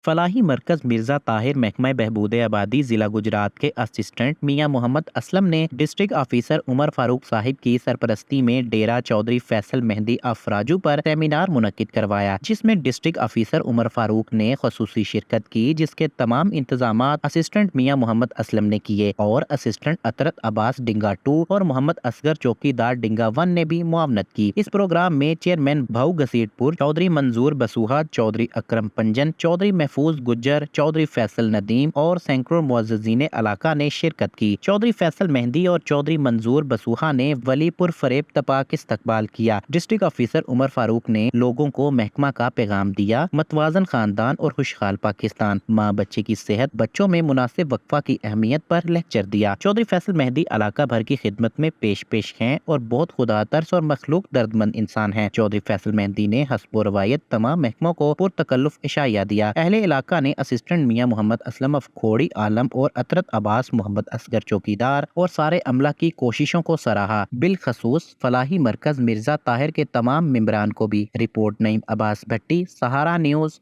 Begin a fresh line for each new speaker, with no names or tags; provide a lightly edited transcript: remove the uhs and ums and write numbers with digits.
فلاحی مرکز مرزا طاہر محکمہ بہبود آبادی ضلع گجرات کے اسسٹنٹ میاں محمد اسلم نے ڈسٹرکٹ آفیسر عمر فاروق صاحب کی سرپرستی میں ڈیرہ چودھری فیصل مہندی افراجو پر سیمینار منعقد کروایا، جس میں ڈسٹرکٹ آفیسر عمر فاروق نے خصوصی شرکت کی، جس کے تمام انتظامات اسسٹنٹ میاں محمد اسلم نے کیے اور اسسٹنٹ اطرت عباس ڈنگا 2 اور محمد اصغر چوکیدار ڈنگا 1 نے بھی معاونت کی۔ اس پروگرام میں چیئرمین بھاؤ گسیٹ پور چودھری منظور بسوہا، چودھری اکرم پنجن، چودھری محفوظ گجر، چودھری فیصل ندیم اور سینکڑوں معززین علاقہ نے شرکت کی۔ چودھری فیصل مہندی اور چودھری منظور بسوہا نے ولی پر فریب تپاک استقبال کیا۔ ڈسٹرکٹ آفیسر عمر فاروق نے لوگوں کو محکمہ کا پیغام دیا: متوازن خاندان اور خوشحال پاکستان، ماں بچے کی صحت، بچوں میں مناسب وقفہ کی اہمیت پر لیکچر دیا۔ چودھری فیصل مہندی علاقہ بھر کی خدمت میں پیش ہیں اور بہت خدا ترس اور مخلوق دردمند انسان ہیں۔ چودھری فیصل مہندی نے حسب و روایت تمام محکموں کو پرتکلف عشائیہ دیا۔ اہل علاقہ نے اسسٹنٹ میاں محمد اسلم اف کھوڑی عالم اور اطرت عباس محمد اصغر چوکیدار اور سارے عملہ کی کوششوں کو سراہا، بالخصوص فلاحی مرکز مرزا طاہر کے تمام ممبران کو بھی۔ رپورٹ نعیم عباس بھٹی، سہارا نیوز۔